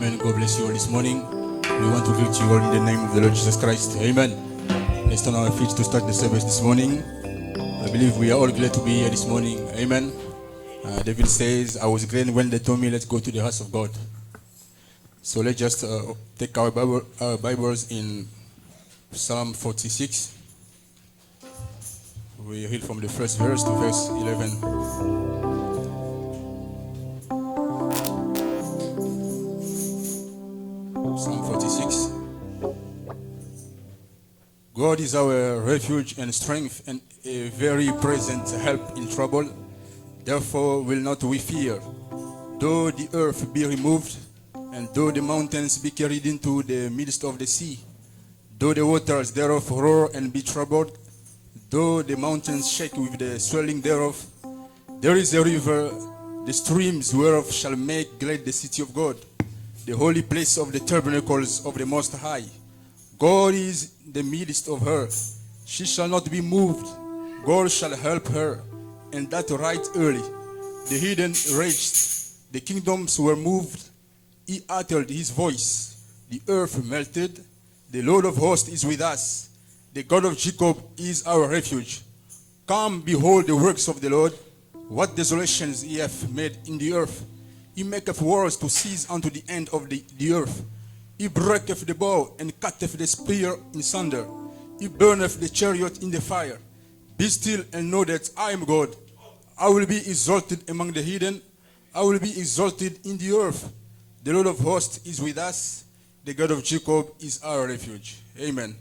Amen. God bless you all this morning. We want to greet you all in the name of the Lord Jesus Christ. Amen. Let's turn our feet to start the service this morning. I believe we are all glad to be here this morning. Amen. David says, I was glad when they told me, let's go to the house of God. So let's just take our Bibles in Psalm 46. We read from the first verse to verse 11. Psalm 46. God is our refuge and strength and a very present help in trouble. Therefore will not we fear, though the earth be removed, and though the mountains be carried into the midst of the sea, though the waters thereof roar and be troubled, though the mountains shake with the swelling thereof, there is a river, the streams whereof shall make glad the city of God, the holy place of the tabernacles of the Most High. God is in the midst of her. She shall not be moved. God shall help her, and that right early. The heathen raged, the kingdoms were moved. He uttered his voice. The earth melted. The Lord of hosts is with us. The God of Jacob is our refuge. Come, behold the works of the Lord, what desolations he hath made in the earth. He maketh wars to cease unto the end of the earth. He breaketh the bow and cutteth the spear in sunder. He burneth the chariot in the fire. Be still and know that I am God. I will be exalted among the heathen. I will be exalted in the earth. The Lord of hosts is with us. The God of Jacob is our refuge. Amen.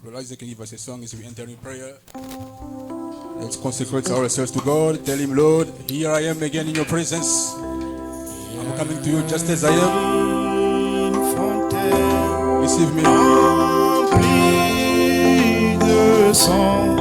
Brother Isaac can give us a song as we enter in prayer. Let's consecrate ourselves to God. Tell him, Lord, here I am again in your presence. I'm coming to you just as I am. Receive me. Remplis de son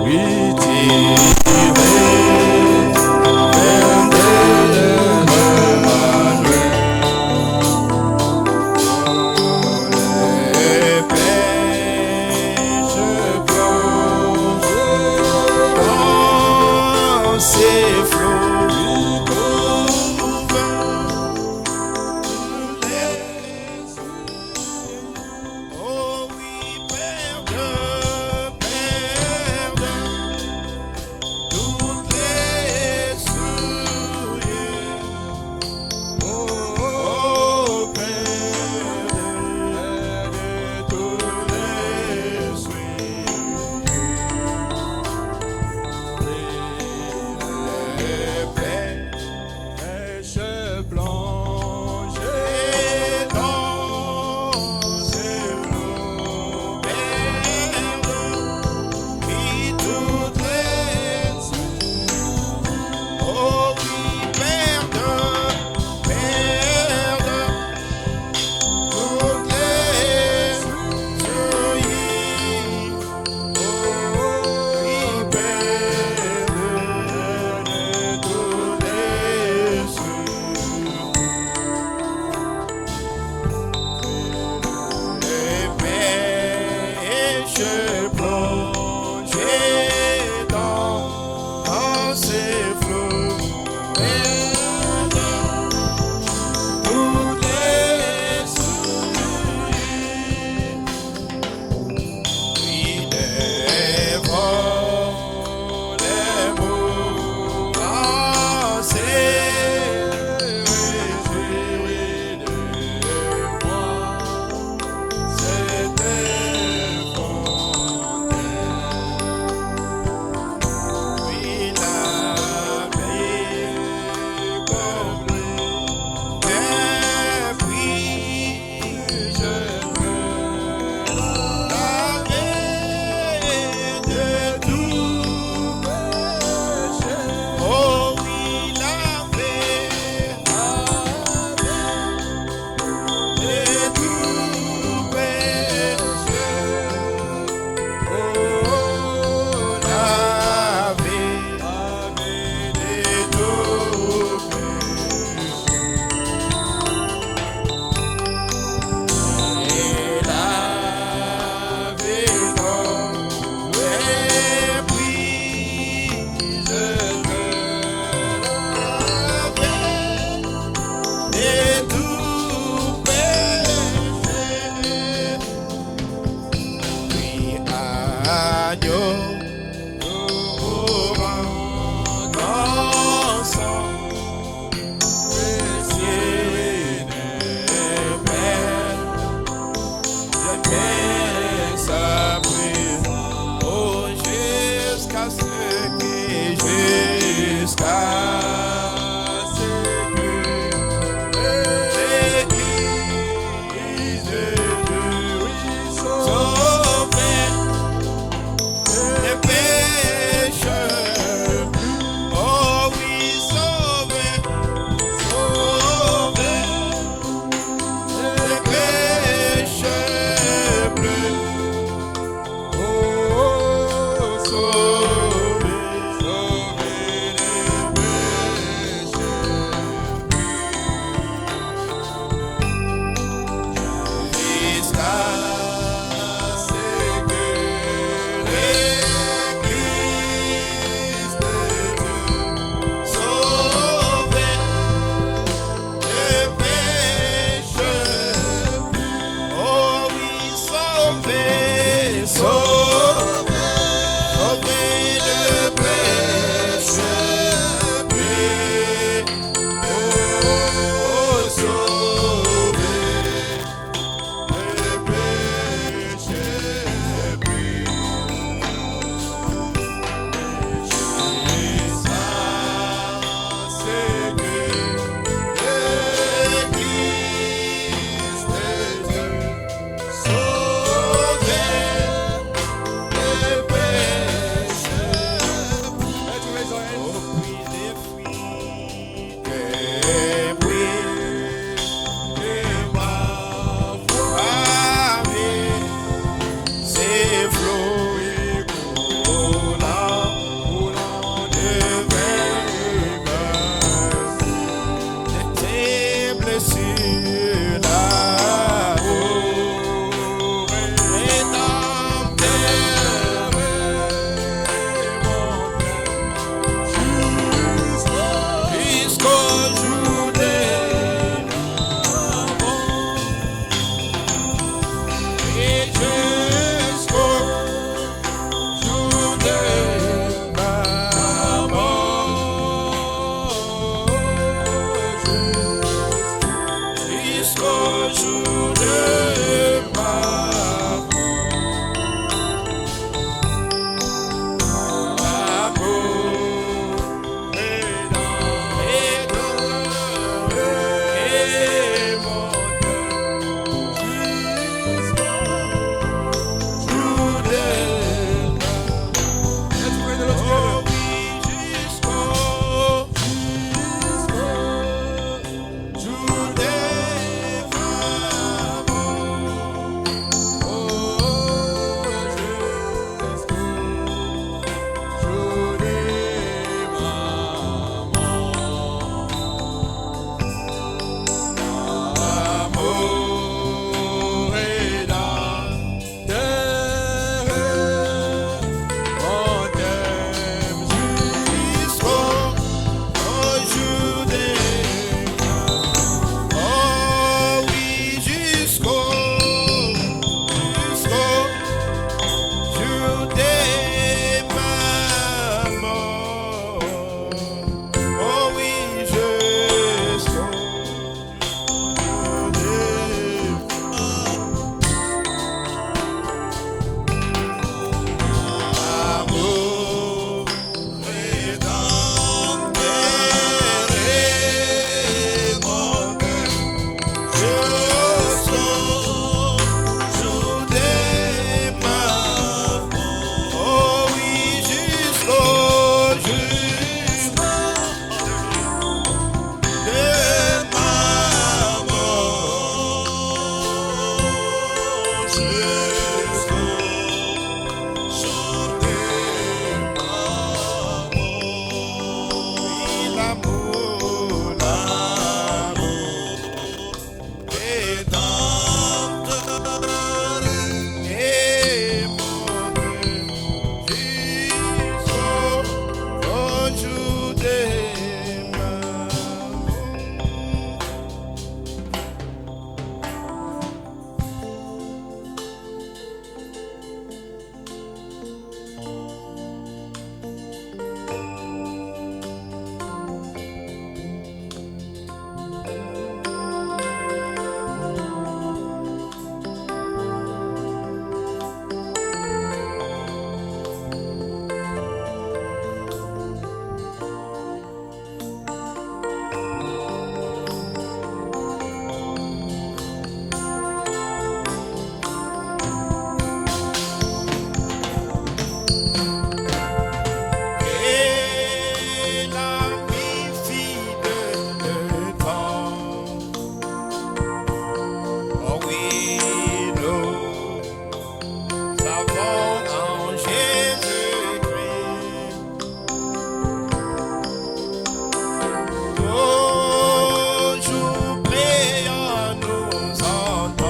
Toujours prêt à nous entendre,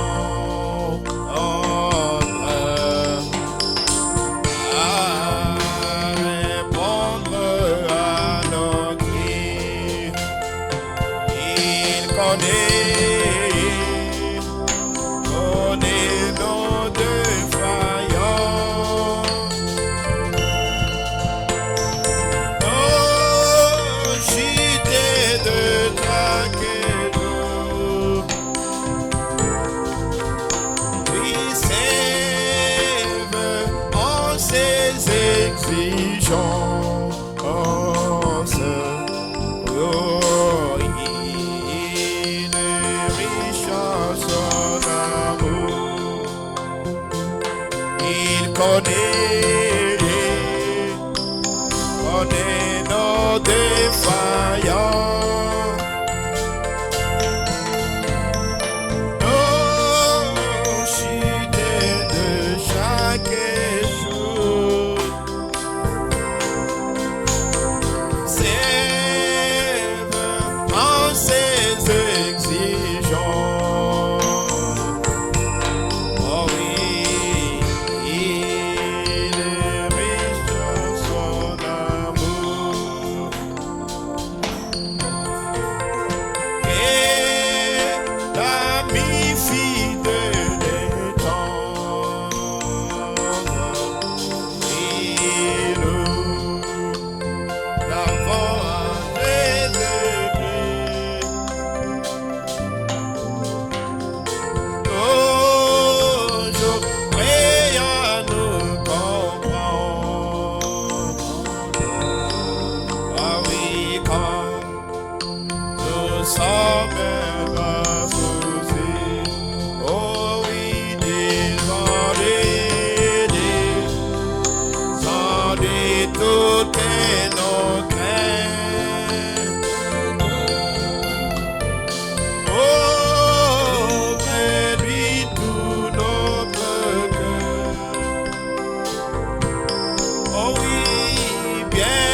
à répondre à nos cris. Il connaît nos défaillances, nos chutes de chaque jour. Oui, sève en ses exigences. Oh, il est riche en son amour. Il connaît nos défaillances, nos chutes de chaque jour. Sève en ses exigences. Oh oui, il est riche en son amour. Et l'ami fidèle et tendre, et nous l'avons élevé. Toujours prêt à nous comprendre. Ah oui, quand nous sommes associés. Oh oui, désolé toutes nos craintes. Oh, réduis tout notre cœur. Oh oui, bien,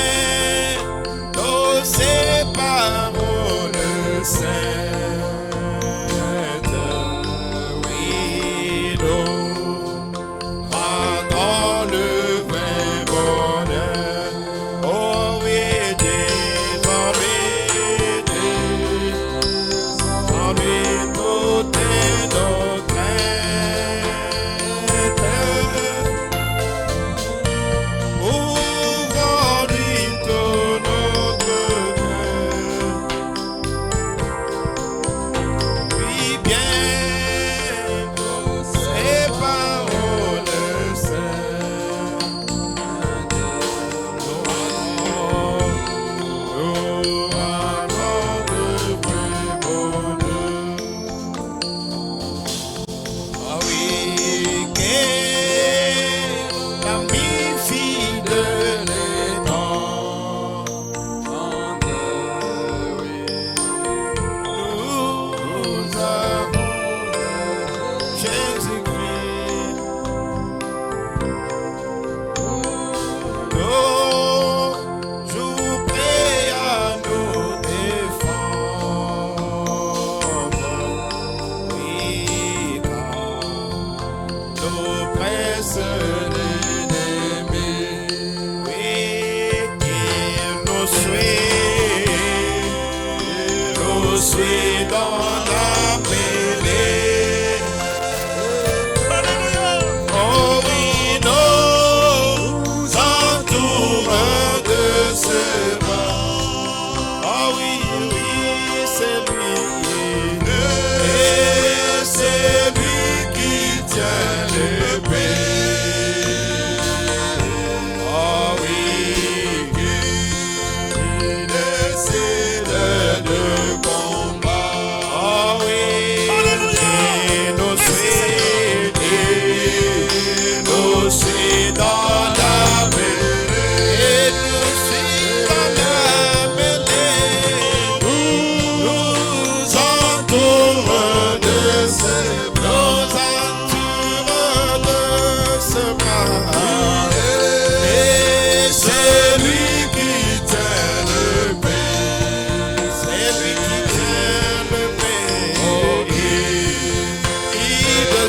dans ces paroles saintes, oui, nous rendons le vrai bonheur. Oh oui, désormais, toutes nos craintes. Ouvre-lui tout notre cœur. Oui, bien, ces paroles saintes. Nous rendons le vrai bonheur. Ah oui, quel ami fidèle et tendre, oui. Nous avons Jésus-Christ. Toujours prêt à nous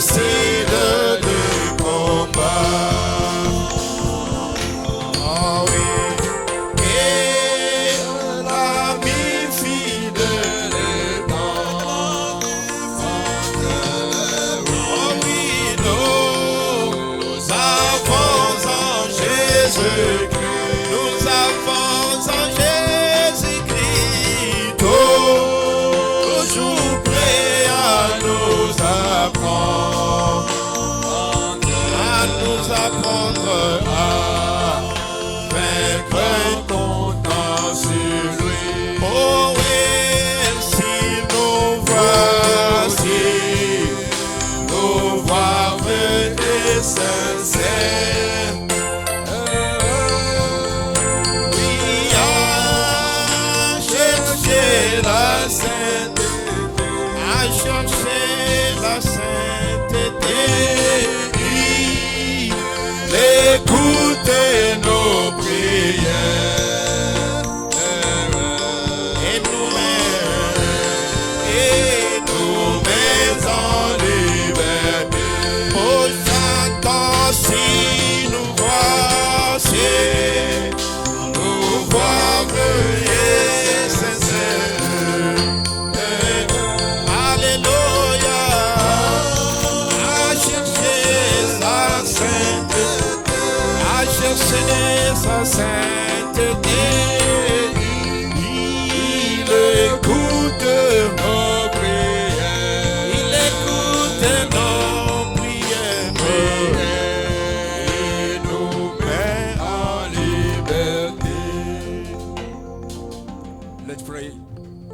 facile de combat. Oh oui, et l'ami fidèle est dans. Oh oui, nous avons en Jésus-Christ, nous avons en Jésus-Christ, toujours prêt à nous apprendre, à vaincre comptant sur lui. Oh oui, si nous voici, et sincère. Oui, à chercher la sainteté, à chercher la sainteté. Écoutez nos prières et nous mets en liberté. Oh, chantons si nous voici, nous et sincères. Alléluia, à chercher sa sainteté, à chercher sa sainteté. Il écoute nos prières, il écoute nos prières, et nous met en liberté. Let's pray.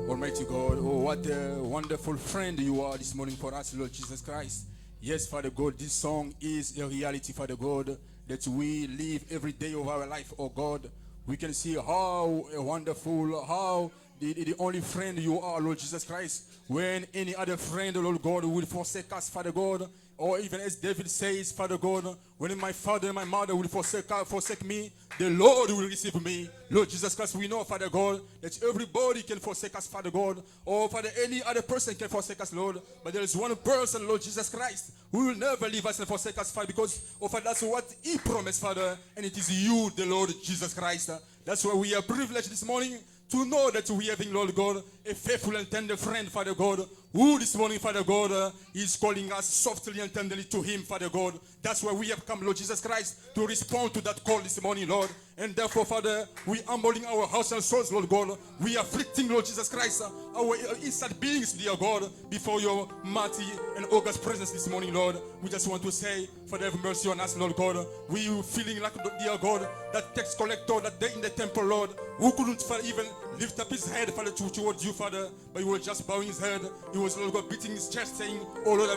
Almighty God, oh, what a wonderful friend you are this morning for us, Lord Jesus Christ. Yes, Father God, this song is a reality, Father God, that we live every day of our life, oh God. We can see how wonderful, how the only friend you are, Lord Jesus Christ. When any other friend, Lord God, will forsake us, Father God, or even as David says, Father God, when my father and my mother will forsake me, the Lord will receive me. Lord Jesus Christ, we know, Father God, that everybody can forsake us, Father God, or Father, any other person can forsake us, Lord. But there is one person, Lord Jesus Christ, who will never leave us and forsake us, Father, because, oh Father, that's what He promised, Father, and it is you, the Lord Jesus Christ. That's why we are privileged this morning to know that we have in Lord God a faithful and tender friend, Father God, who this morning, Father God, is calling us softly and tenderly to Him, Father God. That's why we have come, Lord Jesus Christ, to respond to that call this morning, Lord. And therefore, Father, we humbling our hearts and souls, Lord God. We afflicting, Lord Jesus Christ, our inside beings, dear God, before your mighty and august presence this morning, Lord. We just want to say, Father, have mercy on us, Lord God. We feeling like, dear God, that tax collector that day in the temple, Lord, who couldn't even lift up his head, Father, towards you, Father, but he was just bowing his head. He was, Lord God, beating his chest, saying, oh Lord,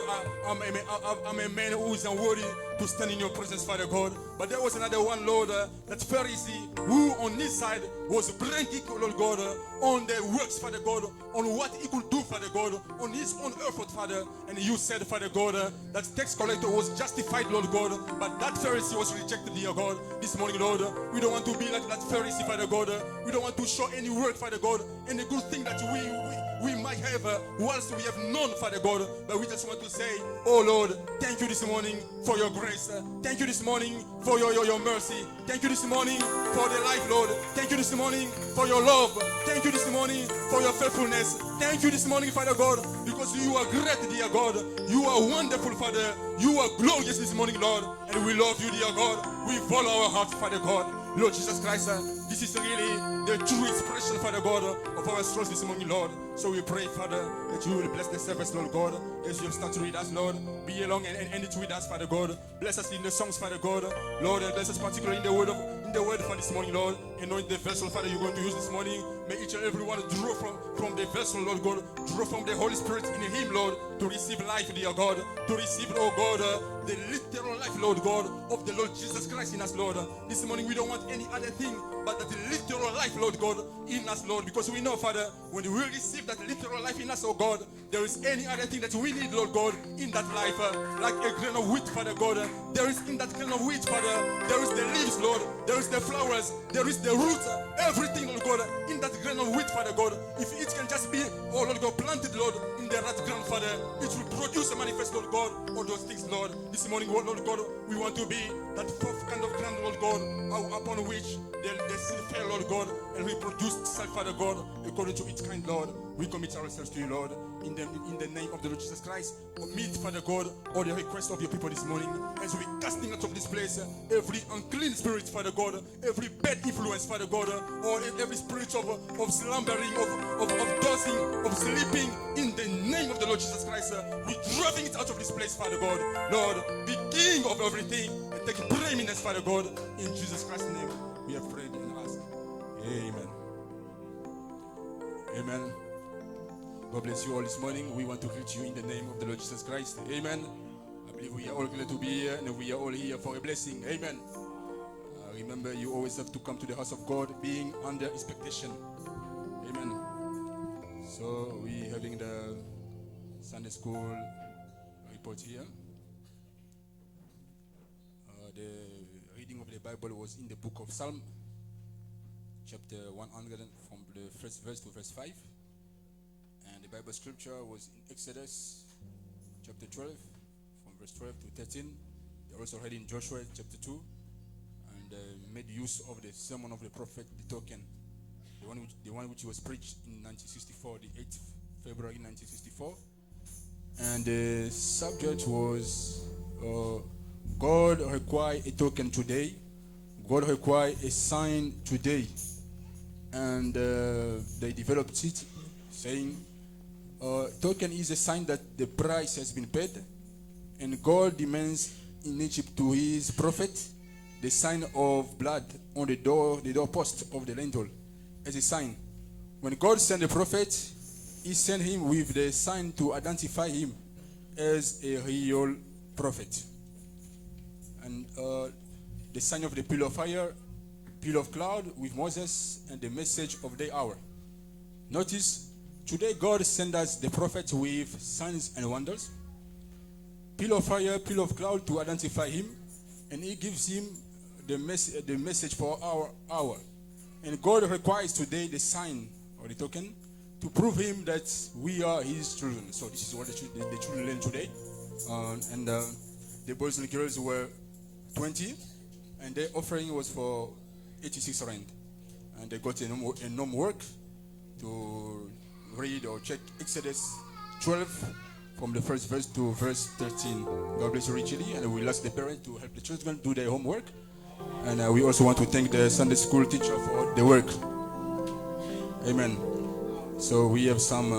I'm a man who is unworthy to stand in your presence, Father God. But there was another one, Lord, that Pharisee, who on his side was bragging, Lord God, on the works, Father God, on what he could do, Father God, on his own effort, Father. And you said, Father God, that tax collector was justified, Lord God, but that Pharisee was rejected, dear God. This morning, Lord, we don't want to be like that Pharisee, Father God. We don't want to show any work, Father God, any good thing that we might have whilst we have known, Father God. But we just want to say, oh Lord, thank you this morning for your grace. Thank you this morning for your mercy. Thank you this morning for the life, Lord. Thank you this morning for your love. Thank you this morning for your faithfulness. Thank you this morning, Father God, because you are great, dear God. You are wonderful, Father. You are glorious this morning, Lord. And we love you, dear God. We follow our hearts, Father God. Lord Jesus Christ, this is really the true expression, Father God, of our souls this morning, Lord. So we pray, Father, that you will bless the service, Lord God, as you have started with us, Lord. Be along and end it with us, Father God. Bless us in the songs, Father God. Lord, and bless us particularly in the word for this morning, Lord. Anoint the vessel, Father, you're going to use this morning. May each and every one draw from the vessel, Lord God. Draw from the Holy Spirit in Him, Lord, to receive life, dear God. To receive, oh God, the literal life, Lord God, of the Lord Jesus Christ in us, Lord. This morning we don't want any other thing but that literal life, Lord God, in us, Lord. Because we know, Father, when we receive that literal life in us, oh God, there is any other thing that we need, Lord God, in that life. Like a grain of wheat, Father God. There is in that grain of wheat, Father, there is the leaves, Lord. There is the flowers. There is the roots. Everything, Lord God, in that grain of wheat, Father God. If it can just be, oh Lord God, planted, Lord, in the right ground, Father, it will produce and manifest, Lord God, all those things, Lord. This morning, Lord God, we want to be that fourth kind of ground, Lord God, upon which the seed fell, Lord God, and we produced itself, Father God, according to its kind, Lord. We commit ourselves to you, Lord, in the name of the Lord Jesus Christ. Meet, Father God, all the requests of your people this morning, as we casting out of this place every unclean spirit, Father God, every bad influence, Father God, or every spirit of slumbering, of dozing, of sleeping, in the name of the Lord Jesus Christ. We're driving it out of this place, Father God. Lord, be king of everything and take preeminence, Father God. In Jesus Christ's name, we have prayed and asked. Amen. Amen. God bless you all this morning. We want to greet you in the name of the Lord Jesus Christ. Amen. I believe we are all glad to be here, and we are all here for a blessing. Amen. Remember, you always have to come to the house of God being under expectation. Amen. So we're having the Sunday school report here. The reading of the Bible was in the book of Psalm, chapter 100, from the first verse to verse 5. And the Bible scripture was in Exodus chapter 12, from verse 12 to 13. They also read in Joshua chapter 2, and made use of the sermon of the prophet, the token, the one which was preached in 1964, the 8th February 1964. And the subject was God require a token today. God require a sign today. And they developed it saying, token is a sign that the price has been paid, and God demands in Egypt to his prophet the sign of blood on the doorpost of the lintel as a sign. When God sent the prophet, he sent him with the sign to identify him as a real prophet. And the sign of the pillar of fire, pillar of cloud with Moses, and the message of the hour. Notice, today God sends us the prophet with signs and wonders. Pillar of fire, pillar of cloud to identify him, and he gives him the message for our hour. And God requires today the sign or the token to prove him that we are his children. So this is what the children learn today. The boys and girls were 20, and their offering was for 86 rand. And they got a norm work to read or check Exodus 12 from the first verse to verse 13. God bless you richly, and we ask the parents to help the children do their homework. And we also want to thank the Sunday school teacher for the work. Amen. So we have some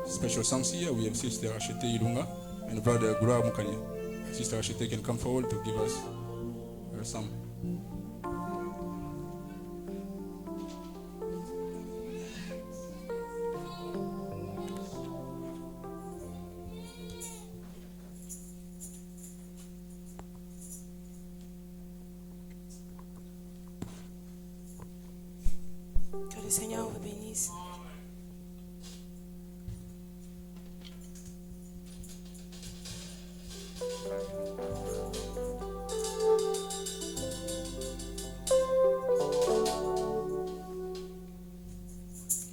special songs here. We have Sister Achete Ilunga and Brother Gura Mukanya. Sister Achete can come forward to give us her song. Que le Seigneur vous bénisse.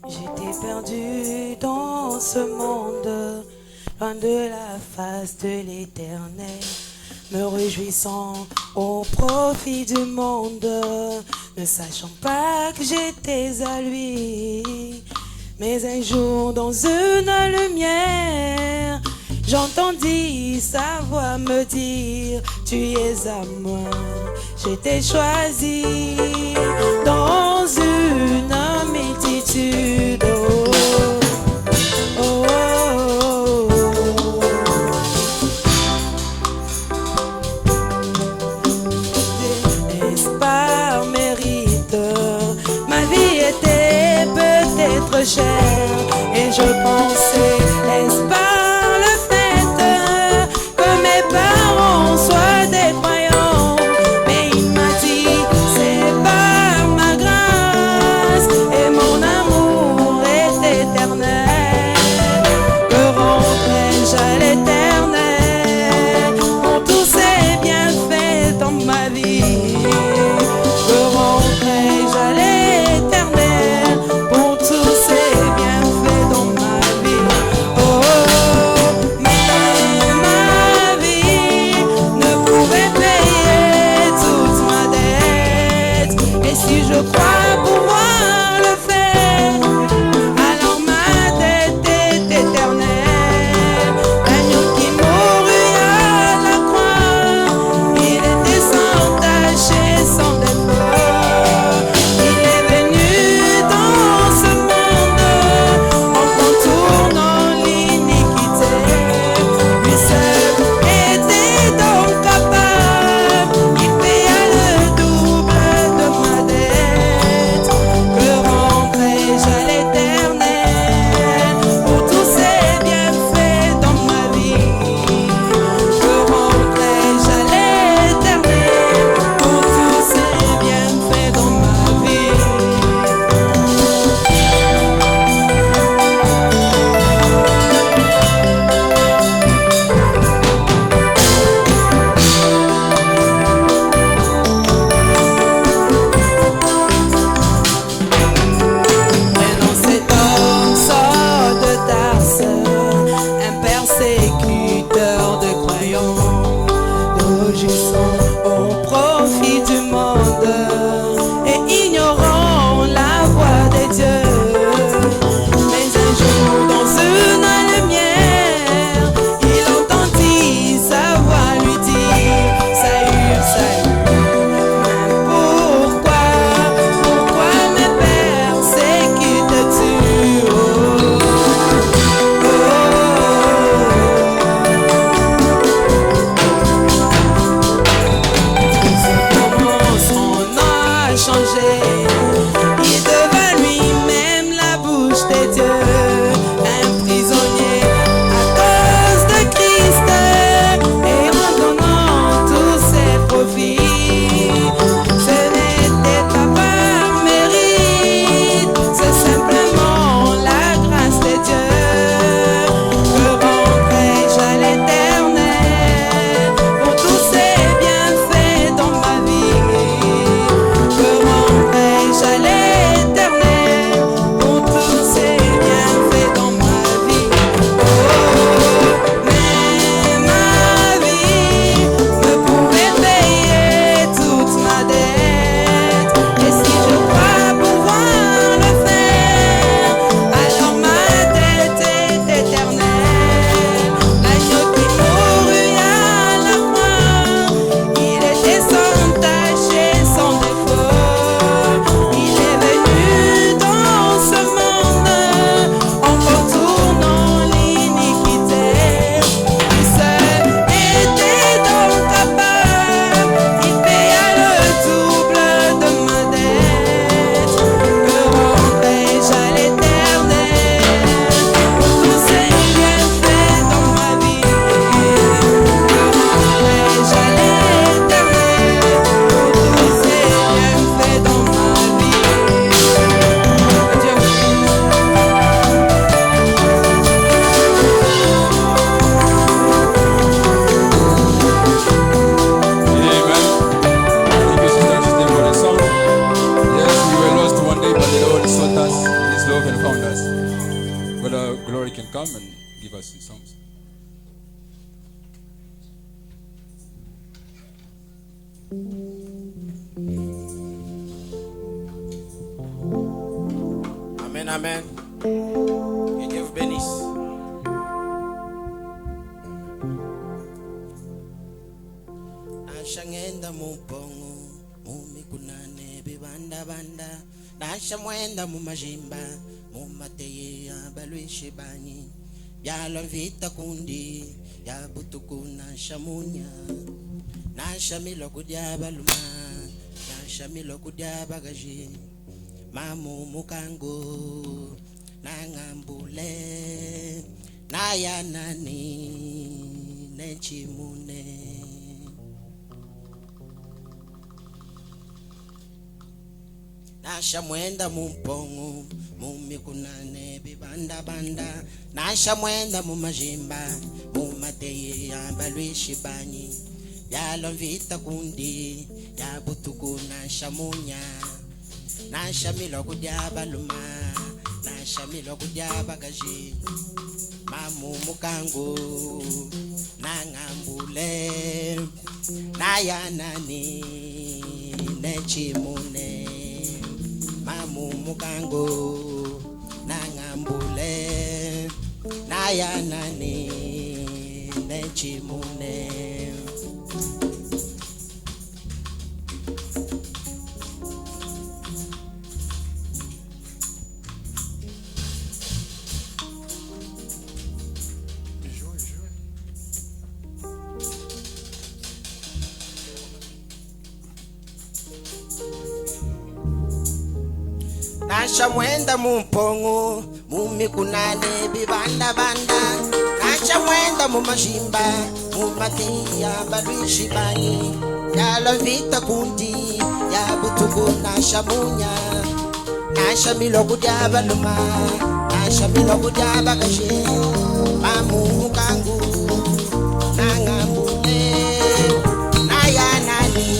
J'étais perdu dans ce monde, loin de la face de l'Éternel, me réjouissant au profit du monde, ne sachant pas que j'étais à lui. Mais un jour dans une lumière, j'entendis sa voix me dire: tu es à moi. J'étais choisi dans une multitude. Oh, oh, oh, oh. Est-ce par mérite? Ma vie était peut-être chère, et je pensais: est-ce par le fait que mes parents soient des croyants? Mais il m'a dit: c'est par ma grâce, et mon amour est éternel. Que rendrai-je à l'éternel pour tous ses bienfaits dans ma vie? Que rendrai-je à l'éternel pour tous ses bienfaits dans ma vie? un prisonnier à cause de Christ, et en donnant tous ses profits. Ce n'était pas par mérite, c'est simplement la grâce de Dieu. Que rendrai-je à l'Éternel pour tous ses bienfaits dans ma vie? Que rendrai-je à l'Éternel pour tous ses bienfaits dans ma vie? Oh, mais ma vie ne pouvait payer toute ma dette, et si je crois pouvoir le faire, alors ma dette est éternelle. L'agneau qui mourut à la croix, il était sans tache et sans défaut. Il est venu dans ce monde en contournant l'iniquité. Lui seul était donc capable, il paya le double de ma dette. Que rendrai-je à l'Éternel pour tous ses bienfaits dans ma vie? Que rendrai-je à l'Éternel pour tous ses bienfaits dans ma vie? Dieu. Amen. Thank you, Sister Christine, for the song. Yes, we were lost one day, but the Lord sought us in His love and found us. Brother Glory can come and give us some songs. Amen, amen. Que Dieu vous bénisse. Nashangenda mupongo mumikunane bibanda banda, nashamwenda mumajimba mumateye abalwishe bani, byalo vita kundi ya butuku nashamunya, nashamilo kudya baluma, nashamilo kudya bagaji, mamu mukango nangambule nayanani nechimune. Nasha mwenda mumpongo mumikunane bibanda banda, nasha mwenda mumajimba mumateye abalwishi bani, yalo vita kundi ya butuku nashamunya, nashamilo kudya baluma, nashamilo kudya bagaji, mamu mukango nangambule nayanani nechimune. Mamu mukango nangambule nayanani nechimune. Nasha mwenda mumpongo mumikunane bibanda banda, nasha mwenda mumajimba mumatia balwishi bani, yalo vita kundi ya butuku nasha munya, nasha milo kudya baluma, nasha milo kudya bagashi, mamu mukangu nangambule nayanani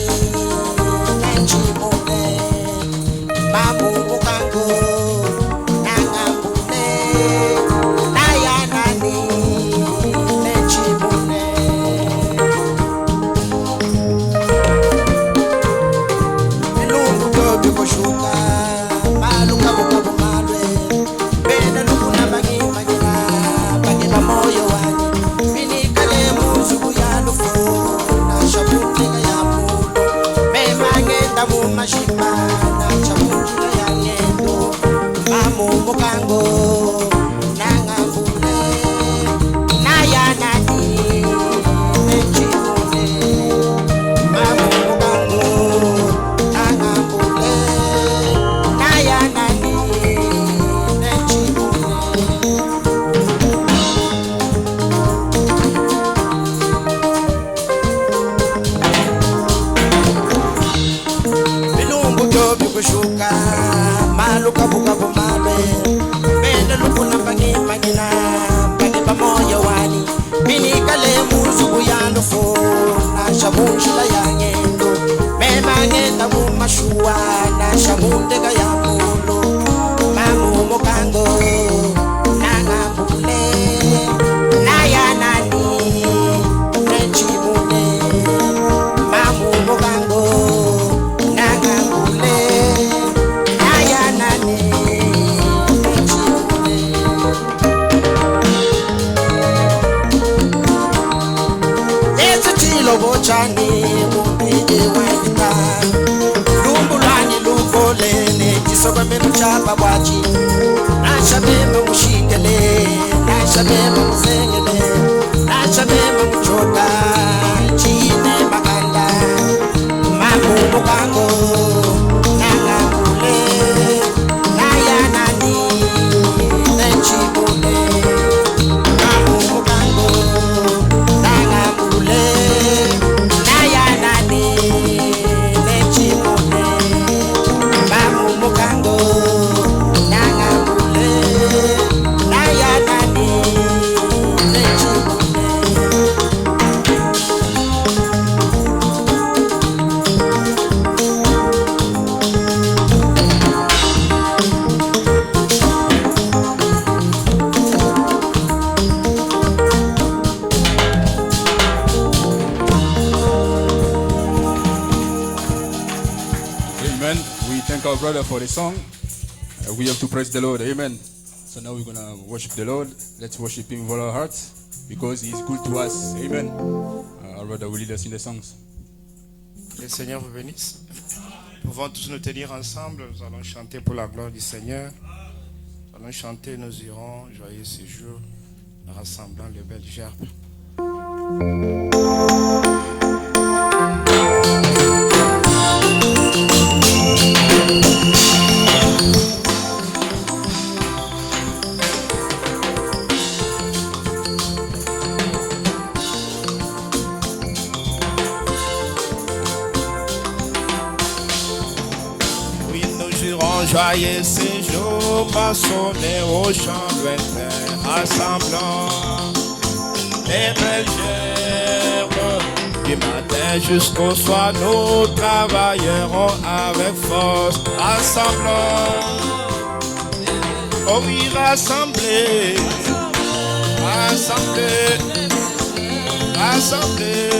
nechimune. Mamu mukango nangambule nayanani nechimune. Elungu tobi kushuka maluka bukabu malwe, bena lukuna bangi magina bagina moyo wani, binikale muzugu ya shamunjila yangendo memangenda mumashua na shamundeka ya mulu mamu mokango nangambule naya nani nechimune mamu mokango nangambule naya nani nechimune Ezitilo bochani mumbide wavita lumbulani lukolele jisokwemelu chapa bwachi nashabema mushingele nashabema muzengele nashabema muchoka chine makanda mamu mukango nangambule naya nani nechimune mamu mukango nangambule naya nani nechimune mamu mukango nangambule naya nani nechimune Amen. We thank our brother for the song. We have to praise the Lord. Amen. So now we're going to worship the Lord. Let's worship Him with all our hearts because He is good to us. Amen. Our brother will lead us in the songs. Que le Seigneur vous bénisse. Nous pouvons tous nous tenir ensemble. Nous allons chanter pour la gloire du Seigneur. Nous allons chanter, nous irons, joyeux séjour, rassemblant les belles gerbes. Oui, nous jurons joyeux séjour, maçonner au champ lointain, rassemblant les belles gerbes. Du matin jusqu'au soir, nous travaillerons avec force, rassemblant. Oh oui, rassembler, rassembler, rassembler,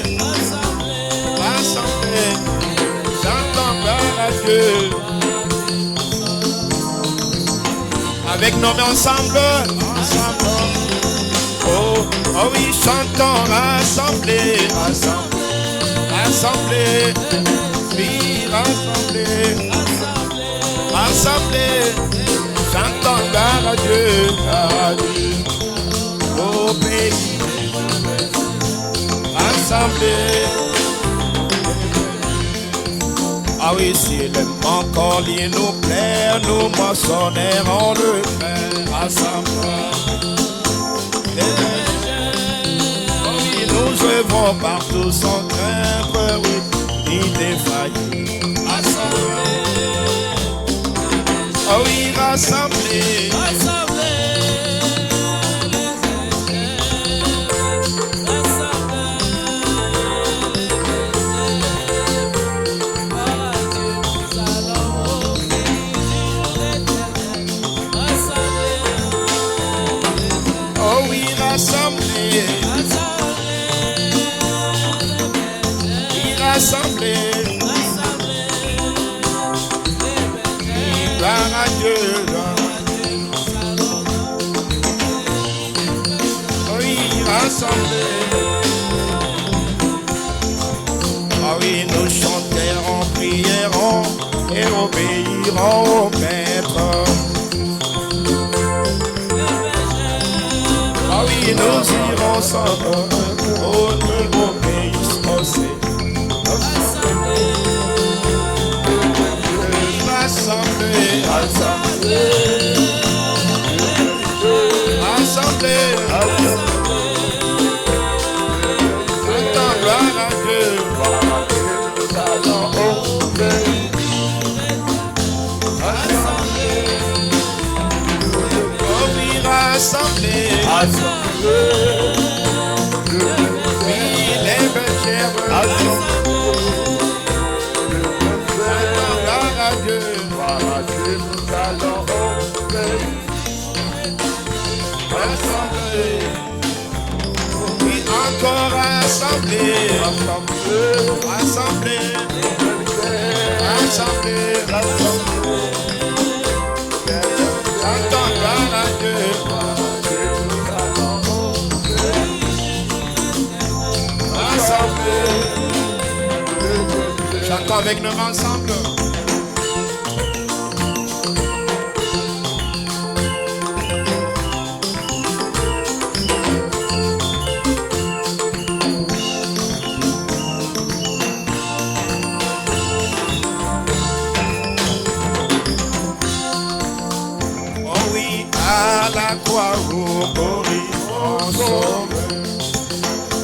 rassembler. Chantons gloire à Dieu. Avec nos mains ensemble, ensemble. Oh, oh oui, chantons, rassemblés, rassemblés, rassemblés, oui, rassemblés, rassemblés. Chantons gloire à Dieu, au pays, rassemblés. Ah oui, si le mancorlier nous plaît, nous moissonnerons le pain, rassemblant. Oh oui, nous œuvrons partout sans craindre, oui, ni défaillir. Rassembler. Oh oui, rassembler. Oh oui, rassembler. Oui, rassembler. Gloire à Dieu. Oui, rassembler. Ah oui, nous chanterons, prierons et obéirons au Maître. Ah oui, nous irons sans au niveau pays aussi. Rassembler, rassembler, rassembler, chantons gloire à Dieu. Nous allons au pays. Rassembler, oh oui, rassembler. Oui, les belles gerbes. Rassemblés. Oui, encore rassemblés. Rassemblés. Rassemblés. Chantons gloire à Dieu. Rassemblés. Chantons avec nous ensemble.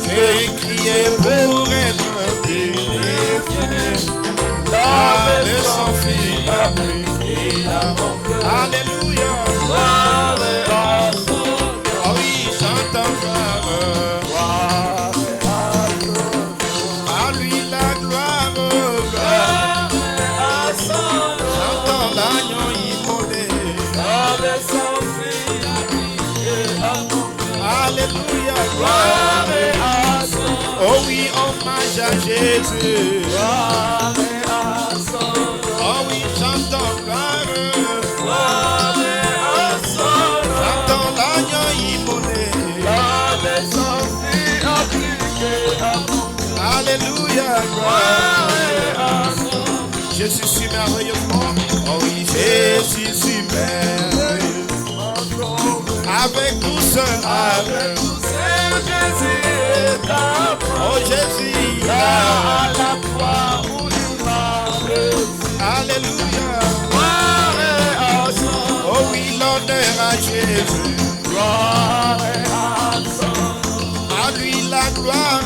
J'ai crié pour être purifié. Le sang fut appliqué avant. Alléluia. Oh oui, chantons gloire. À lui la gloire. Chantons l'agneau immolé. Alléluia, gloire à son. Oh oui, hommage à Jésus. Gloire à son. Oh oui, chantons gloire. Gloire à son. Chantons l'agneau immolé. Le sang fut appliqué à mon cœur. Alléluia, gloire à son. Jésus si merveilleusement. Oh oui, Jésus si merveilleux. Avec douceur, Jésus est à moi. Oh Jésus, à la croix où il m'a reçu. Alléluia. Gloire à son. Oh oui, l'honneur à Jésus. Gloire à son. À lui la gloire.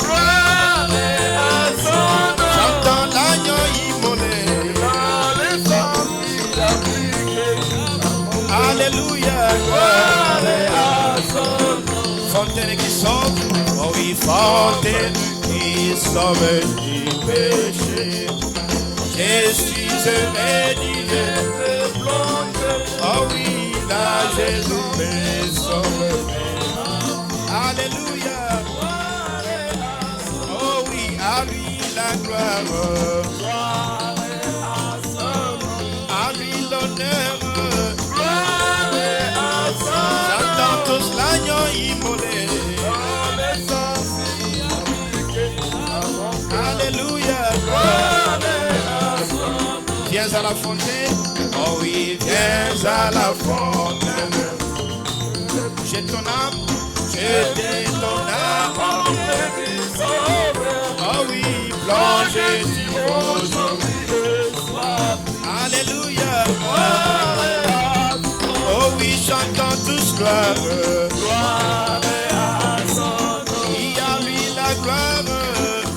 Gloire à son. Chantons l'agneau immolé. Le sang qu'il a appliqué. Alléluia, gloire à son nom. Fontaine qui sauve, oh oui, fontaine qui sauve du péché. Jésus est rédigé, oh oui, là Jésus me sauve. Alléluia, oh oui, à lui la gloire. À lui l'honneur. J'entends tous l'agneau immolé. Alléluia. Viens à la fontaine. Oh oui, viens à la fontaine. J'ai ton âme. J'ai ton âme. Oh oui, plongez-y aujourd'hui. Alléluia. Oh oui, chantons tous gloire. Gloire à son nom. Il y a lui la gloire.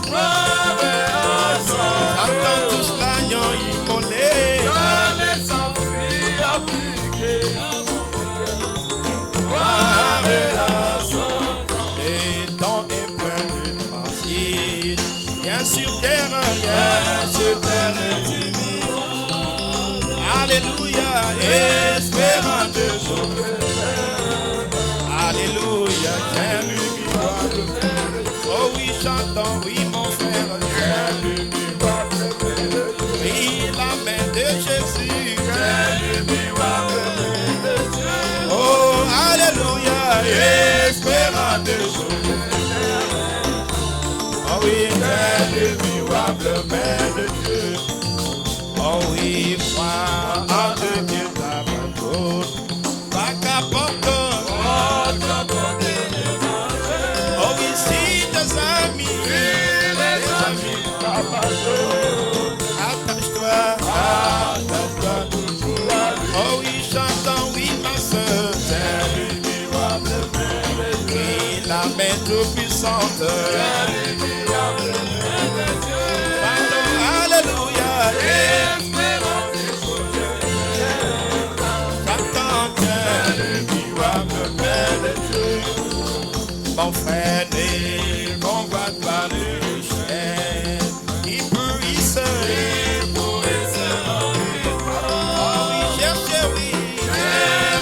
Gloire à son nom. Chantons tous l'agneau immolé. Le sang fut appliqué à mon cœur. Gloire à son nom. Et temps est plein de merci. Rien sur terre, Alléluia, espérant de sauver. Alléluia, tiens lui oh oui, chantons, oui mon frère, tiens lui oui, la main de Jésus, oh, alléluia, espérant de sauver. Oh oui, tiens lui la main de Dieu. Oh oui, crois en Dieu t'abandonne. Pas qu'apporte. Oh oui, si tes amis t'abandonnent. Attache-toi. Oh oui, chantons, oui ma soeur. Oui, la main toute puissante. Alléluia. Mon frère n'est qu'on va pas le cher. Il pourrit seul. Oh oui, cherchez, oui.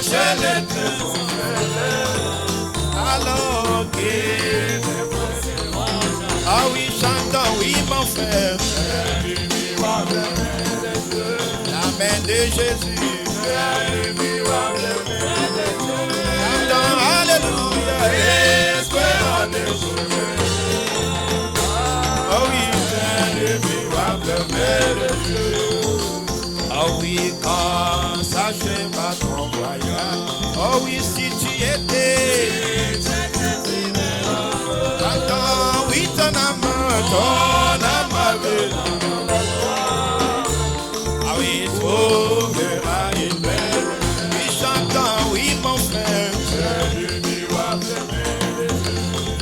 Cherchez les deux. Jésus. Chantons Alléluia. Oh oui, oh oui, quand s'achèvera ton voyage. Oh oui, si tu étais. Chantons, oui, ton âme ah oui, trouvera une belle. Oui, chantons, oui, mon frère.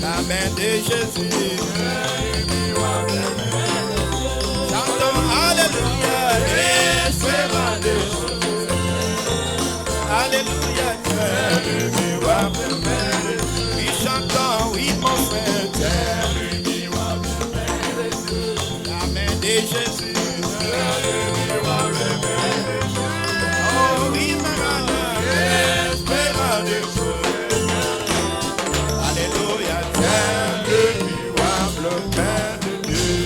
La main de Jésus. Chantons, Alléluia. Alléluia. Oui, chantons, oui, mon frère. La main de Jésus. Oh oui, ma Alléluia, tiens le miroable pain de Dieu.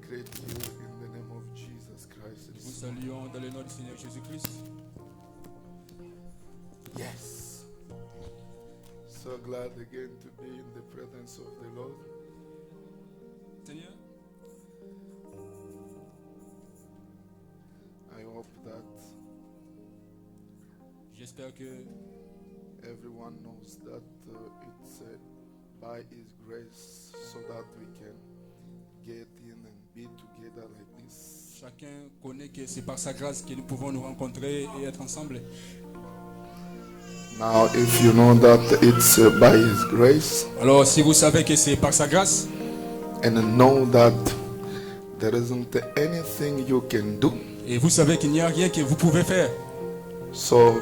greet you in the name of Jesus Christ. Nous saluons dans le nom du Seigneur Jésus-Christ. Yes. So glad again to be in the presence of the Lord. Seigneur, I hope that j'espère que everyone knows that it's by His grace so that we can get in and be together like this. chacun connaît que c'est par sa grâce que nous pouvons nous rencontrer et être ensemble. Now, if you know that it's by His grace Alors, si vous savez que c'est par sa grâce, and know that there isn't anything you can do, et vous savez qu'il n'y a rien que vous pouvez faire, so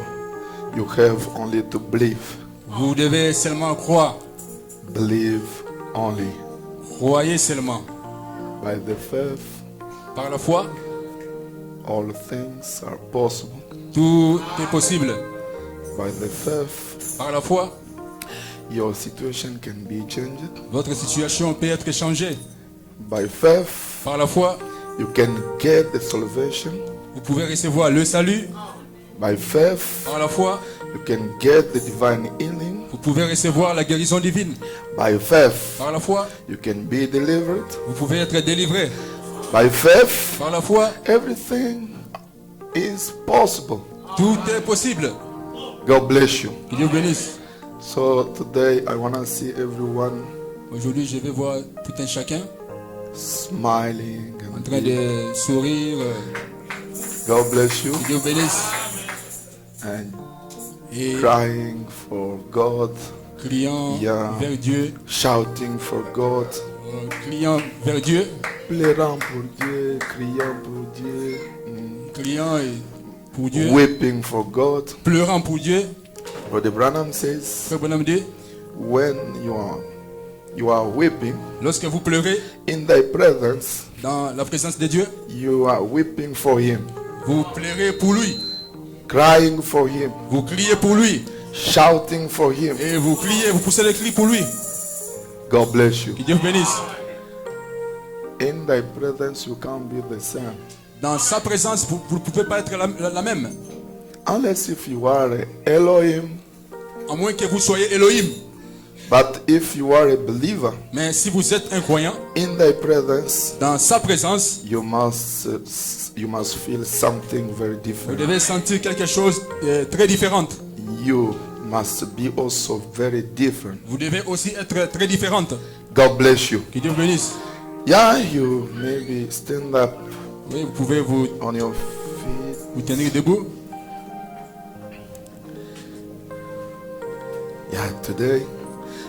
you have only to believe. vous devez seulement croire. Believe only. Croyez seulement. By the faith, Par la foi, all things are possible. tout est possible. By the faith, Par la foi, your situation can be changed. votre situation peut être changée. By faith, Par la foi, you can get the salvation. vous pouvez recevoir le salut. By faith, Par la foi, you can get the divine healing. vous pouvez recevoir la guérison divine. By faith, Par la foi, you can be delivered. vous pouvez être délivré. By faith, Par la foi, everything is possible. tout est possible. God bless you. Que Dieu vous bénisse. So today I want to see everyone Aujourd'hui, je vais voir tout un chacun smiling en and train de sourire. God bless you Que Dieu vous bénisse. and Et crying for God, criant Yeah. vers Dieu. shouting for God, Criant vers Dieu. pleurant pour Dieu, criant pour Dieu, Criant pour Dieu. weeping for God. Pleurant pour Dieu. Brother Branham says, Frère Branham dit, when you are weeping lorsque vous pleurez in thy presence, dans la présence de Dieu, you are weeping for him, vous pleurez pour lui. crying for him, Vous criez pour lui. shouting for him. Et vous criez, vous poussez les cris pour lui. God bless you. Que Dieu vous bénisse. In thy presence, you can't be the same. Dans sa présence, vous ne pouvez pas être la même. Unless if you are Elohim, À moins que vous soyez Elohim. but if you are a believer, Mais si vous êtes un croyant, in thy presence, dans sa présence, you must feel something very vous different. devez sentir quelque chose de très différent. You must be also very different. Vous devez aussi être très différente. God bless you. Que Dieu vous bénisse. Yeah, you maybe stand up Oui, vous pouvez vous on your feet. tenir debout. Yeah, today,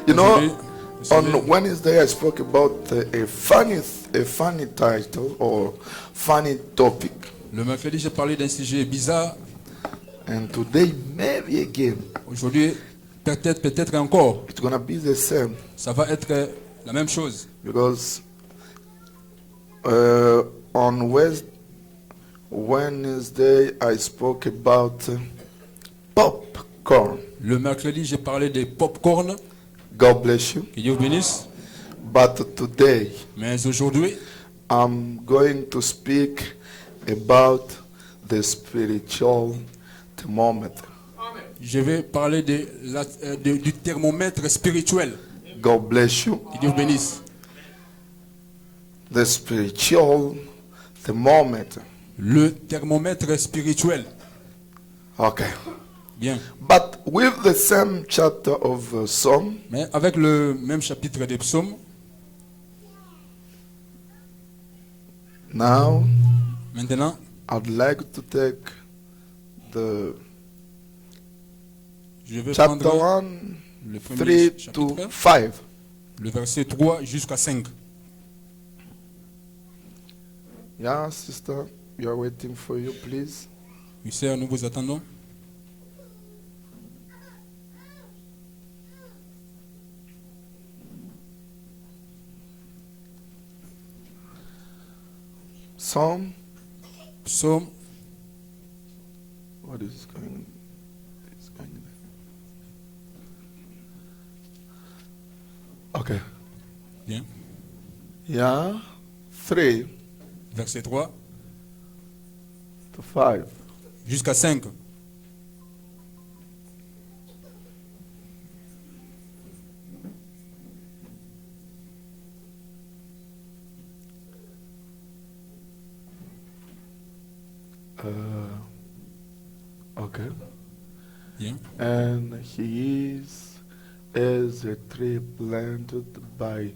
you know, Aujourd'hui, vous savez, on Wednesday I spoke about a funny title or funny topic, le mercredi, j'ai parlé d'un sujet bizarre. and today maybe again Aujourd'hui, peut-être encore, it's gonna be the same ça va être la même chose. because on Wednesday I spoke about popcorn. Le mercredi, j'ai parlé des pop-corn. God bless you. Que Dieu vous bénisse. But today Mais aujourd'hui, I'm going to speak about the spiritual thermometer. je vais parler du thermomètre spirituel. God bless you. Que Dieu vous bénisse. The spiritual thermometer. Le thermomètre spirituel. Okay. Bien. But with the same chapter of Psalm, Mais avec le même chapitre des psaumes, now maintenant, I'd like to take the je vais chapter prendre 1, le premier 3 to chapitre, 5. le verset 3 jusqu'à 5. Yeah, sister, we are waiting for you, please. Oui, sœur, nous vous attendons. Psalm, Psaume, what is going there? Okay. bien. Yeah, 3. verset 3 to 5. jusqu'à 5. Okay. Bien. And he is as a tree planted by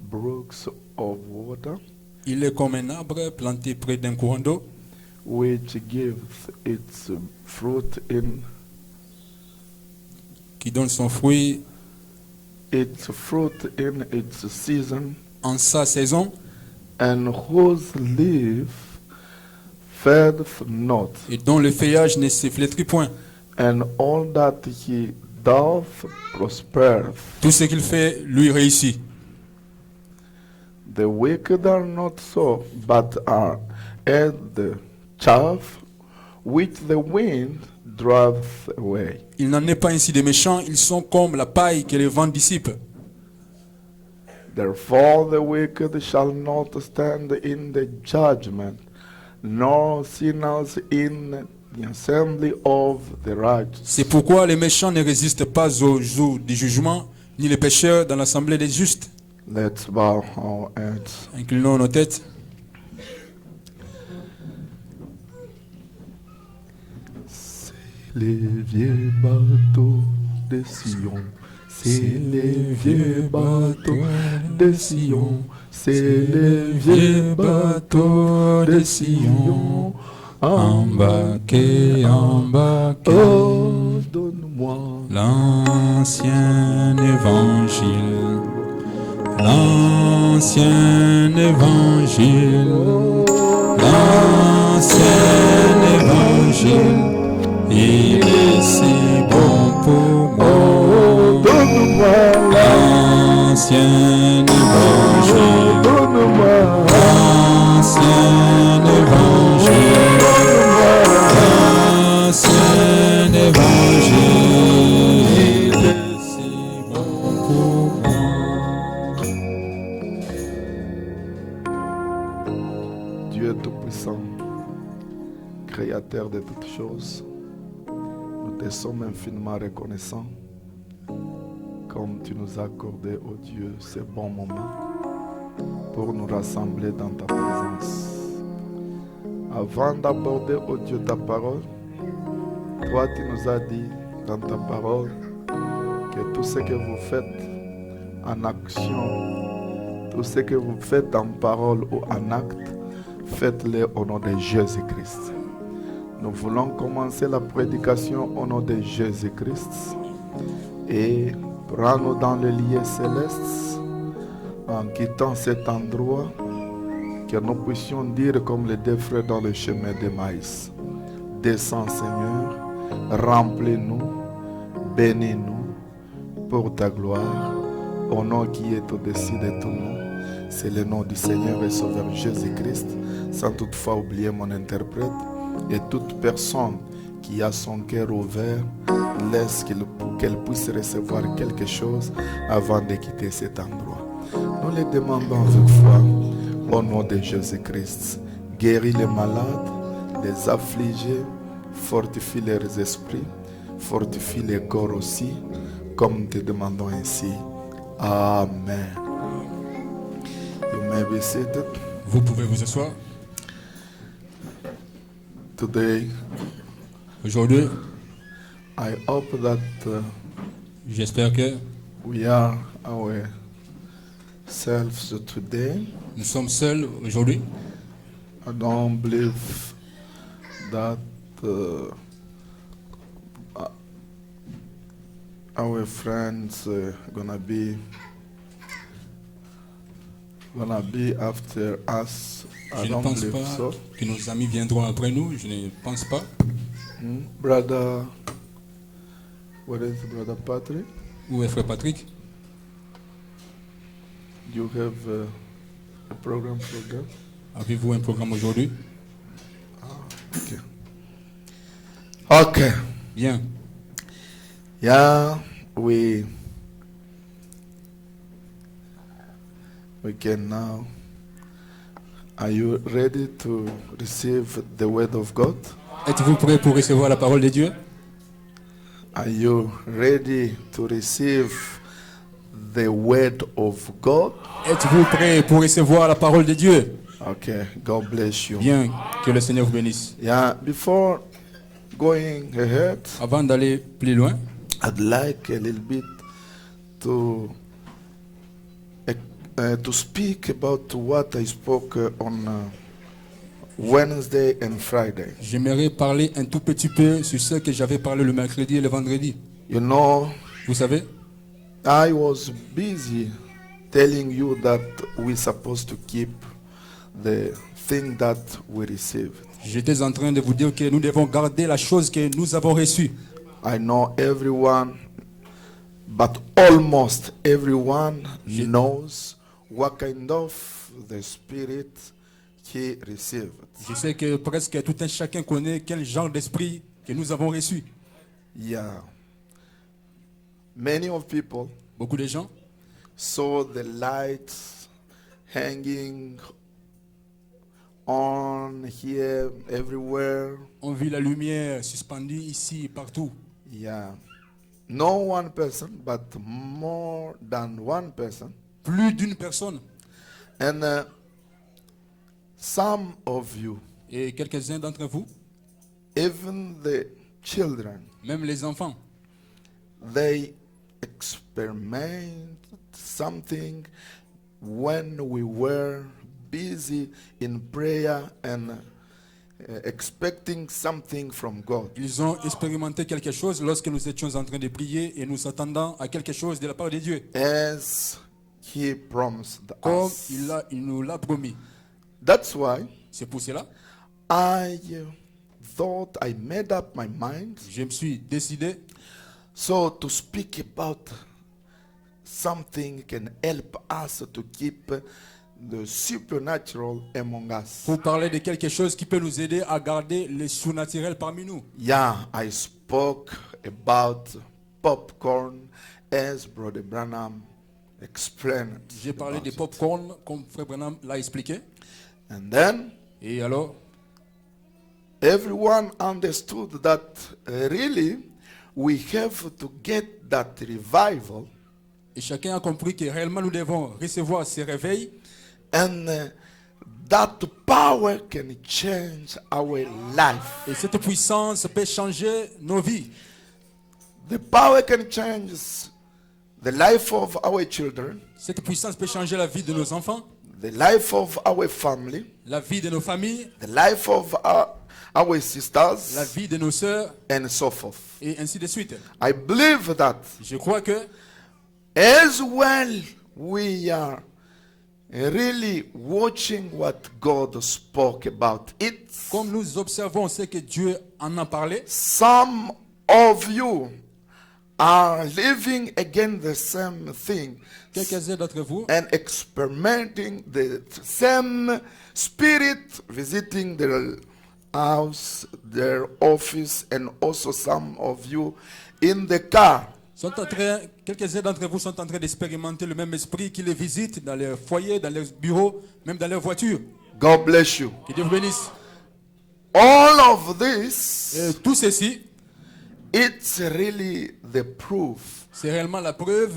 brooks of water, Il est comme un arbre planté près d'un courant d'eau which gives its fruit in qui donne son fruit its season, en sa saison and whose leaf fadeth not, et dont le feuillage ne se flétrit point. and all that he doth prospereth. Tout ce qu'il fait lui réussit. The wicked are not so, but are as the chaff which the wind driveth away. Il n'en est pas ainsi des méchants, ils sont comme la paille que le vent dissipe. Therefore the wicked shall not stand in the judgment, nor sinners in the assembly of the righteous. C'est pourquoi les méchants ne résistent pas au jour du jugement, ni les pécheurs dans l'assemblée des justes. Let's bow our heads. Inclinons nos têtes. Les vieux bateaux de Sion, c'est les vieux bateaux de Sion, c'est les vieux bateaux de Sion. Embarquez, embarquez, Oh, donne-moi l'ancien évangile, l'ancien évangile, l'ancien évangile, il est si bon pour moi. Oh, donne-moi L'ancien évangile, donne-moi l'ancien évangile, l'ancien évangile, il est si bon pour moi. Dieu Tout-Puissant, Créateur de toutes choses, nous te sommes infiniment reconnaissants comme tu nous as accordé, oh Dieu, ces bons moments pour nous rassembler dans ta présence. Avant d'aborder, oh Dieu, ta parole, toi tu nous as dit dans ta parole que tout ce que vous faites en action, tout ce que vous faites en parole ou en acte, faites-le au nom de Jésus-Christ. Nous voulons commencer la prédication au nom de Jésus-Christ et prends-nous dans le lieu céleste en quittant cet endroit, que nous puissions dire comme les deux frères dans le chemin de maïs: descends Seigneur, remplis-nous, bénis-nous pour ta gloire, au nom qui est au-dessus de tout nom. C'est le nom du Seigneur et Sauveur Jésus-Christ, sans toutefois oublier mon interprète et toute personne qui a son cœur ouvert, laisse qu'elle puisse recevoir quelque chose avant de quitter cet endroit. Nous le demandons avec foi, au nom de Jésus-Christ. Guéris les malades, les affligés, fortifie leurs esprits, fortifie les corps aussi, comme nous te demandons ainsi. Amen. You may be seated. Vous pouvez vous asseoir. Today, Aujourd'hui, I hope that j'espère que we are ourselves today. nous sommes seuls aujourd'hui. I don't believe that our friends gonna be after us. I Je ne don't pense believe pas so. que nos amis viendront après nous. Je ne pense pas. Brother, what is Brother Patrick? Où est frère Patrick? You have a program for them? Avez-vous un programme aujourd'hui? Okay. Okay. Bien. Yeah, we can now Are you ready to receive the word of God? Êtes-vous prêts pour recevoir la parole de Dieu? Are you ready to receive the word of God? Êtes-vous prêts pour recevoir la parole de Dieu? Okay, God bless you. Bien, que le Seigneur vous bénisse. Yeah, before going ahead, Avant d'aller plus loin, I'd like a little bit to speak about what I spoke on Wednesday and Friday. j'aimerais parler un tout petit peu sur ce que j'avais parlé le mercredi et le vendredi. You know, Vous savez, I was busy telling you that we're supposed to keep the thing that we received. j'étais en train de vous dire que nous devons garder la chose que nous avons reçue. I know everyone, but almost everyone knows what kind of the spirit he received. Je sais que presque tout un chacun connaît quel genre d'esprit que nous avons reçu. Yeah. Many of people Beaucoup de gens saw the lights hanging on here, everywhere. ont vu la lumière suspendue ici et partout. Yeah. No one person, but more than one person. Plus d'une personne. And some of you, Et quelques-uns d'entre vous, even the children, même les enfants, they experiment something when we were busy in prayer and expecting something from God. ils ont expérimenté quelque chose lorsque nous étions en train de prier et nous attendant à quelque chose de la part de Dieu. As He promised Comme us. il nous l'a promis. That's why C'est pour cela I thought I made up my mind je me suis décidé so to speak about something can help us to keep the supernatural among us. pour parler de quelque chose qui peut nous aider à garder le surnaturel parmi nous. Yeah, I spoke about popcorn as Brother Branham explained. J'ai parlé about des it. popcorn comme Frère Branham l'a expliqué. And then Et alors, everyone understood that really we have to get that revival, et chacun a compris que réellement nous devons recevoir ces réveils and that power can change our life. et cette puissance peut changer nos vies. The power can change the life of our children, Cette puissance peut changer la vie de nos enfants, the life of our family, la vie de nos familles, the life of our la sisters, vie de nos sœurs and so forth. et ainsi de suite. I believe that Je crois que as well we are really watching what God spoke about it, comme nous observons ce que Dieu en a parlé, some of you are living again the same thing quelques-uns d'entre vous and experimenting the same spirit, visiting their house, their office, and also some of you in the car. quelques-uns d'entre vous sont en train d'expérimenter le même esprit qui les visite dans leurs foyers, dans leurs bureaux, même dans leurs voitures. God bless you. Que Dieu vous bénisse. All of this, Et tout ceci, it's really the proof. c'est réellement la preuve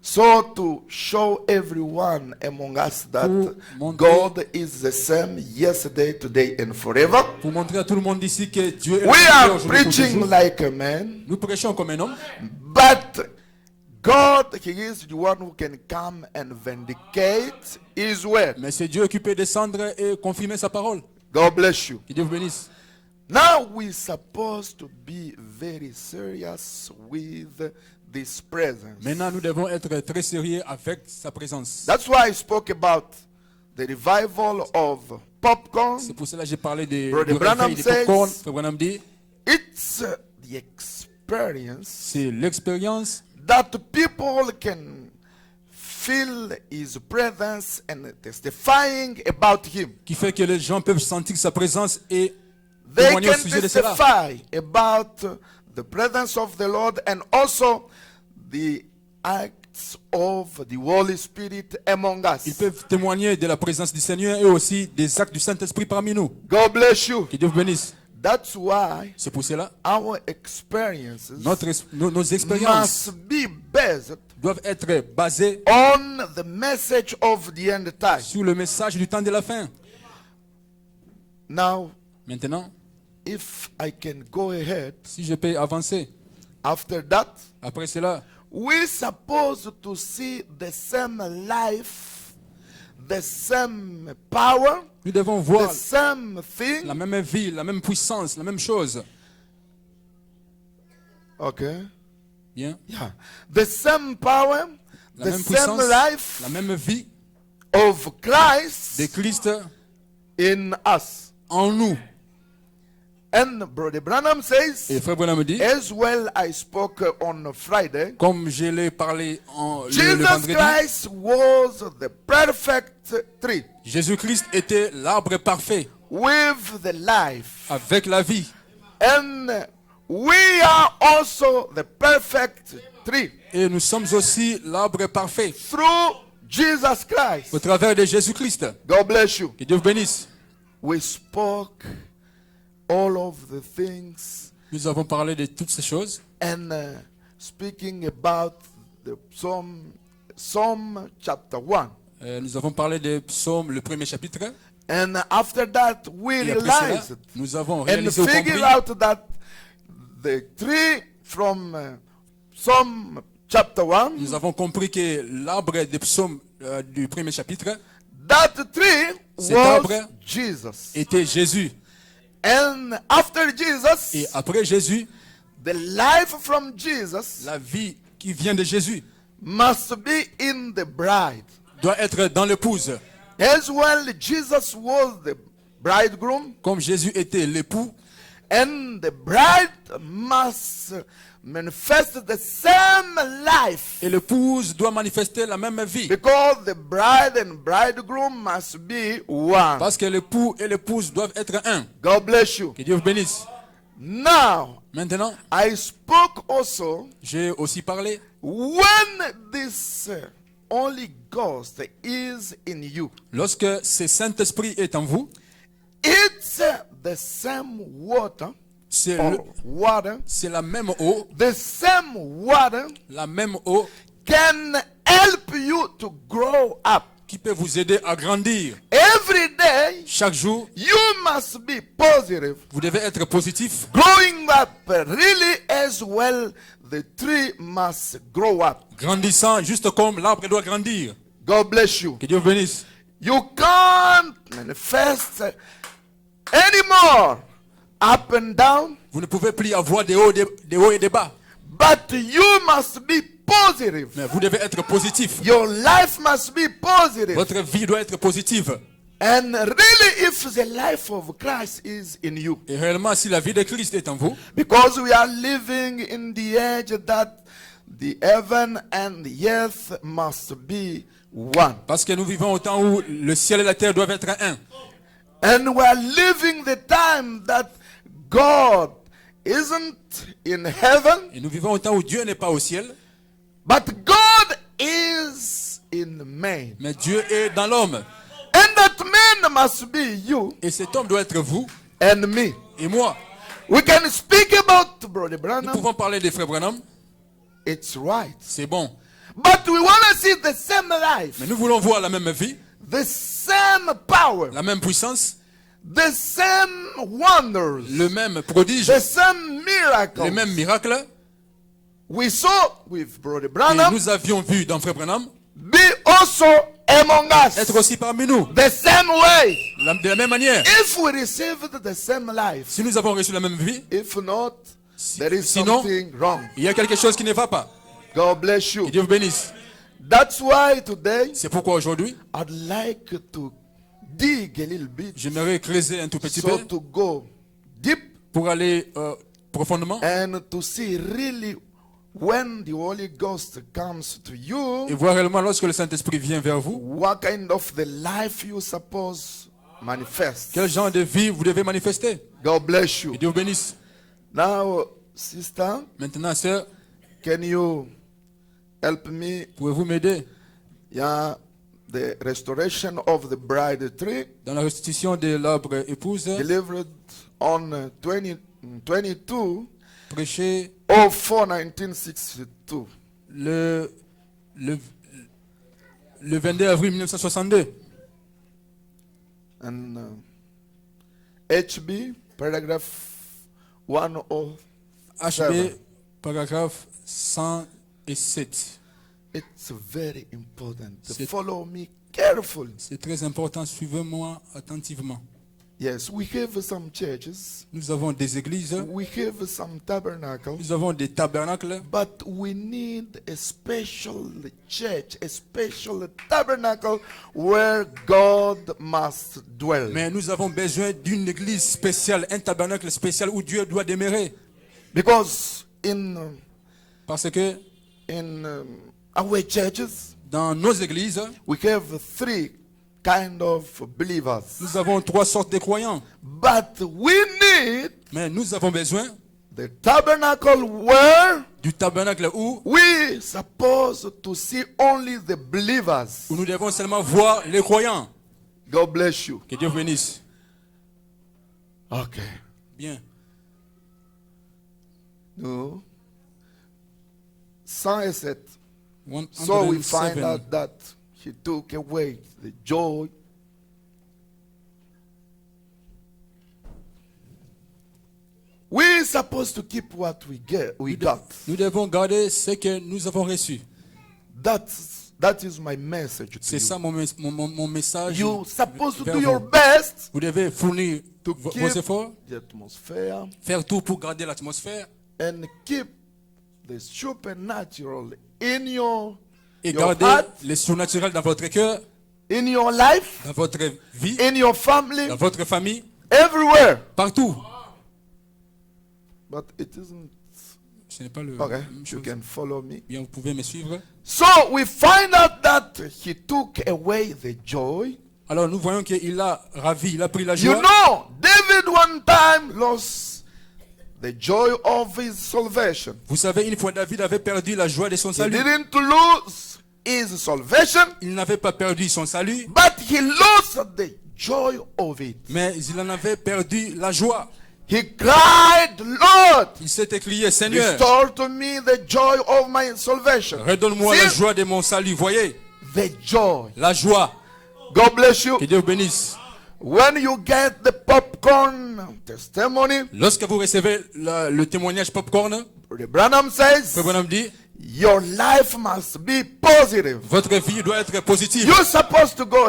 So to show everyone among us that Pour montrer- God is the same yesterday, today, and forever. pour montrer à tout le monde ici que Dieu est We le même are aujourd'hui pour preaching toujours. like a man, Nous prêchons comme un homme, but God, He is the one who can come and vindicate His word. mais c'est Dieu qui peut descendre et confirmer sa parole. God bless you. Que Dieu vous bénisse. Now we're supposed to be very serious with this presence. Maintenant, nous devons être très sérieux avec sa présence. That's why I spoke about the revival of popcorn. C'est pour cela que j'ai parlé du Brother réveil Branham des says- popcorn. Frère Branham dit, It's the experience c'est l'expérience that people can feel His presence and testifying about Him. qui fait que les gens peuvent sentir sa présence et They témoigner au can sujet de cela. testify about the presence of the Lord and also the acts of the Holy Spirit among Ils us. peuvent témoigner de la présence du Seigneur et aussi des actes du Saint-Esprit parmi nous. God bless you. Que Dieu vous bénisse. That's why C'est pour cela, our experiences nos expériences must be based doivent être basées on the message of the end time. sur le message du temps de la fin. Now, Maintenant, if I can go ahead, si je peux avancer, after that, après cela, we're supposed to see the same life, the same power, nous devons the voir same la thing. même vie, la même puissance, la même chose. Okay. Bien. Yeah. The same power, La the même same puissance, life la même vie of Christ de Christ in us. en nous. And Brother Branham says, Et Frère Branham me dit, as well I spoke on Friday, comme je l'ai parlé le Jesus vendredi, Christ was the perfect tree Jésus-Christ était l'arbre parfait with the life. avec la vie. And we are also the perfect tree Et nous sommes aussi l'arbre parfait through Jesus Christ. au travers de Jésus-Christ. God bless you. Que Dieu vous bénisse. We spoke all of the things Nous avons parlé de toutes ces choses. and speaking about the Psalm chapter 1. Nous avons parlé des psaumes, le premier chapitre. And after that, we Et après cela, realized nous avons and réalisé ou compris figured out that the tree from Psalm chapter 1, nous avons compris que l'arbre des psaumes du premier chapitre that tree Cet was arbre Jesus. était Jésus. And after Et Jesus, après Jésus, the life from Jesus la vie qui vient de Jésus must be in the bride. doit être dans l'épouse. As well, Jesus was the bridegroom, Comme Jésus était l'époux, and the bride must manifest the same life. et l'épouse doit manifester la même vie. Because the bride and bridegroom must be one. Parce que l'époux et l'épouse doivent être un. God bless you. Que Dieu vous bénisse. Now, Maintenant, I spoke also j'ai aussi parlé when this Holy Ghost is in you. lorsque ce Saint-Esprit est en vous, It's the same water, c'est or water. c'est la même eau, The same water la même eau can help you to grow up. qui peut vous aider à grandir. Every day, Chaque jour, you must be positive. vous devez être positif. Growing up really as well, the tree must grow up. Grandissant juste comme l'arbre doit grandir. God bless you. Que Dieu vous bénisse. You can't manifest anymore up and down, Vous ne pouvez plus avoir des hauts, des hauts et des bas. but you must be positive. Mais vous devez être positif. Your life must be positive. Votre vie doit être positive. And really, if the life of Christ is in you, Et réellement, si la vie de Christ est en vous, because we are living in the age that the heaven and the earth must be one. parce que nous vivons au temps où le ciel et la terre doivent être un. And we are living the time that God isn't in heaven, Et nous vivons au temps où Dieu n'est pas au ciel, but God is in man. mais Dieu est dans l'homme. And that man must be you Et cet homme doit être vous and me. et moi. We can speak about Brother Nous Branham. pouvons parler des frères Branham, It's right. c'est bon. But we want to see the same life, Mais nous voulons voir la même vie, the same power, la même puissance, the same wonders, le même prodige, the same les mêmes miracles. miracles We saw with Brother que Branham nous avions vu dans frère Branham be also among être us aussi parmi nous. the same way. De la même manière, If we received the same life, si nous avons reçu la même vie, if not, there is sinon, something wrong. il y a quelque chose qui ne va pas. God bless Que you. Dieu vous bénisse. That's why today C'est pourquoi aujourd'hui, I'd like to dig a little bit, j'aimerais creuser un tout petit so peu to go deep pour aller profondément and to see really when the Holy Ghost comes to you, et voir réellement lorsque le Saint-Esprit vient vers vous, what kind of the life you suppose manifest. quel genre de vie vous devez manifester. God bless you. Que Dieu vous bénisse. Now, sister, Maintenant, sœur, can you help me. Pouvez-vous m'aider Il y a the restoration of the bride tree dans la restitution de l'arbre épouse, delivered on 22 prêché of 4 1962. le 22 avril 1962. And HB, paragraph 107. HB, paragraphe 107. It's very important. C'est- Follow me carefully. C'est très important, suivez-moi attentivement. Yes, we have some churches, Nous avons des églises, we have some tabernacles, nous avons des tabernacles, but we need a special church, a special tabernacle where God must dwell. mais nous avons besoin d'une église spéciale, un tabernacle spécial où Dieu doit demeurer. Because in Parce que our churches, dans nos églises, we have three kind of believers. nous avons 3 sortes de croyants. But we need Mais nous avons besoin the tabernacle where du tabernacle où we supposed to see only the believers. nous devons seulement voir les croyants. God bless you. Que Dieu vous bénisse. Okay. Bien. No. 107. So we find 107. out that he took away the joy. We're supposed to keep what we got. Nous devons garder ce que nous avons reçu. That is my message to C'est you. ça mon message. You're supposed to vers do vous. your best Vous devez fournir to vos keep efforts, the atmosphere faire tout pour garder l'atmosphère and keep the supernatural in your et Your garder heart. les surnaturels dans votre cœur, in your life, dans votre vie, in your family, dans votre famille, everywhere. partout. But it isn't Ce n'est pas le okay. même You chose. can follow me. Bien, vous pouvez me suivre. So we find out that he took away the joy. Alors nous voyons qu'il a ravi, il a pris la You joie. know, David one time lost the joy of his salvation. Vous savez, une fois David avait perdu la joie de son He salut. didn't lose his salvation, Il n'avait pas perdu son salut, but he lost the joy of it. mais il en avait perdu la joie. He cried, Lord, Il s'est écrié, Seigneur, restore to me the joy of my salvation. redonne-moi la See? joie de mon salut. Voyez, The joy. la joie. God bless you. Que Dieu vous bénisse. When you get the popcorn testimony, Lorsque vous recevez le témoignage popcorn, Brother Branham says, Frère Branham dit, your life must be positive. votre vie doit être positive. You're supposed to go